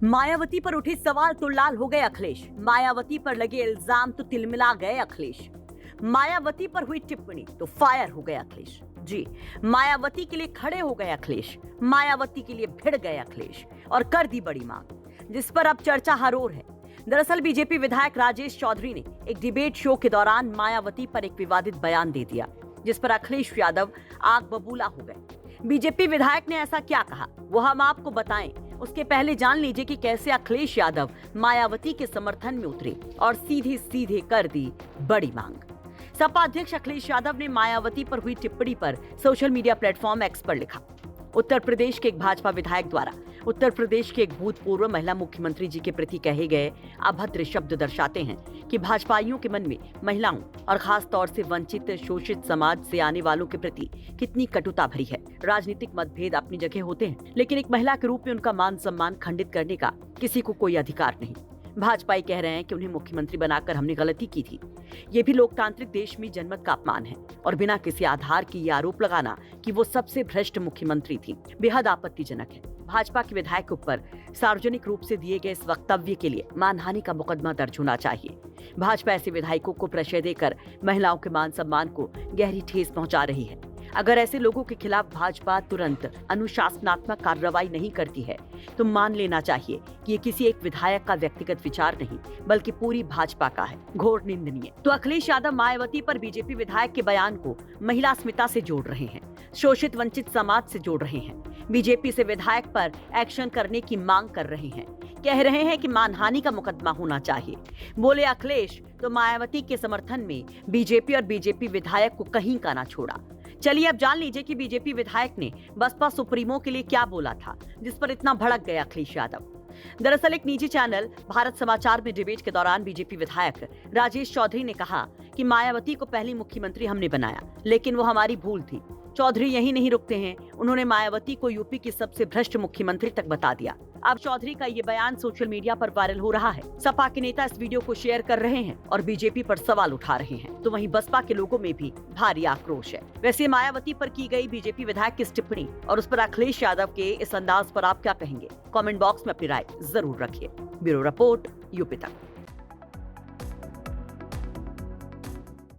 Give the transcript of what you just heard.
मायावती पर उठे सवाल तो लाल हो गए अखिलेश। मायावती पर लगे इल्जाम तो तिलमिला गए अखिलेश। मायावती पर हुई टिप्पणी तो फायर हो गए अखिलेश। जी, मायावती के लिए खड़े हो गए अखिलेश, मायावती के लिए भिड़ गए अखिलेश और कर दी बड़ी मांग, जिस पर अब चर्चा हर ओर है। दरअसल बीजेपी विधायक राजेश चौधरी ने एक डिबेट शो के दौरान मायावती पर एक विवादित बयान दे दिया, जिस पर अखिलेश यादव आग बबूला हो गए। बीजेपी विधायक ने ऐसा क्या कहा, वो हम आपको बताएं। उसके पहले जान लीजिए कि कैसे अखिलेश यादव मायावती के समर्थन में उतरे और सीधे सीधे कर दी बड़ी मांग। सपा अध्यक्ष अखिलेश यादव ने मायावती पर हुई टिप्पणी पर सोशल मीडिया प्लेटफॉर्म एक्स पर लिखा, उत्तर प्रदेश के एक भाजपा विधायक द्वारा उत्तर प्रदेश के एक भूतपूर्व महिला मुख्यमंत्री जी के प्रति कहे गए अभद्र शब्द दर्शाते हैं कि भाजपाइयों के मन में महिलाओं और खास तौर से वंचित शोषित समाज से आने वालों के प्रति कितनी कटुता भरी है। राजनीतिक मतभेद अपनी जगह होते हैं, लेकिन एक महिला के रूप में उनका मान सम्मान खंडित करने का किसी को कोई अधिकार नहीं। भाजपाई कह रहे हैं कि उन्हें मुख्यमंत्री बनाकर हमने गलती की थी। ये भी लोकतांत्रिक देश में जनमत का अपमान है और बिना किसी आधार के ये आरोप लगाना कि वो सबसे भ्रष्ट मुख्यमंत्री थी, बेहद आपत्तिजनक है। भाजपा के विधायक पर सार्वजनिक रूप से दिए गए इस वक्तव्य के लिए मानहानि का मुकदमा दर्ज होना चाहिए। भाजपा ऐसे विधायकों को प्रश्रय देकर महिलाओं के मान सम्मान को गहरी ठेस पहुंचा रही है। अगर ऐसे लोगों के खिलाफ भाजपा तुरंत अनुशासनात्मक कार्रवाई नहीं करती है तो मान लेना चाहिए कि ये किसी एक विधायक का व्यक्तिगत विचार नहीं बल्कि पूरी भाजपा का है। घोर निंदनीय। तो अखिलेश यादव मायावती पर बीजेपी विधायक के बयान को महिला अस्मिता से जोड़ रहे हैं, शोषित वंचित समाज से जोड़ रहे हैं, बीजेपी से विधायक पर एक्शन करने की मांग कर रहे हैं, कह रहे हैं कि मानहानि का मुकदमा होना चाहिए। बोले अखिलेश तो मायावती के समर्थन में बीजेपी और बीजेपी विधायक को कहीं का ना छोड़ा। चलिए अब जान लीजिए कि बीजेपी विधायक ने बसपा सुप्रीमो के लिए क्या बोला था, जिस पर इतना भड़क गए अखिलेश यादव। दरअसल एक निजी चैनल भारत समाचार में डिबेट के दौरान बीजेपी विधायक राजेश चौधरी ने कहा कि मायावती को पहली मुख्यमंत्री हमने बनाया, लेकिन वो हमारी भूल थी। चौधरी यही नहीं रुकते हैं, उन्होंने मायावती को यूपी की सबसे भ्रष्ट मुख्यमंत्री तक बता दिया। अब चौधरी का ये बयान सोशल मीडिया पर वायरल हो रहा है। सपा के नेता इस वीडियो को शेयर कर रहे हैं और बीजेपी पर सवाल उठा रहे हैं, तो वहीं बसपा के लोगों में भी भारी आक्रोश है। वैसे मायावती पर की गई बीजेपी विधायक की टिप्पणी और उस पर अखिलेश यादव के इस अंदाज पर आप क्या कहेंगे? कमेंट बॉक्स में अपनी राय जरूर रखिए। ब्यूरो रिपोर्ट, यूपी तक।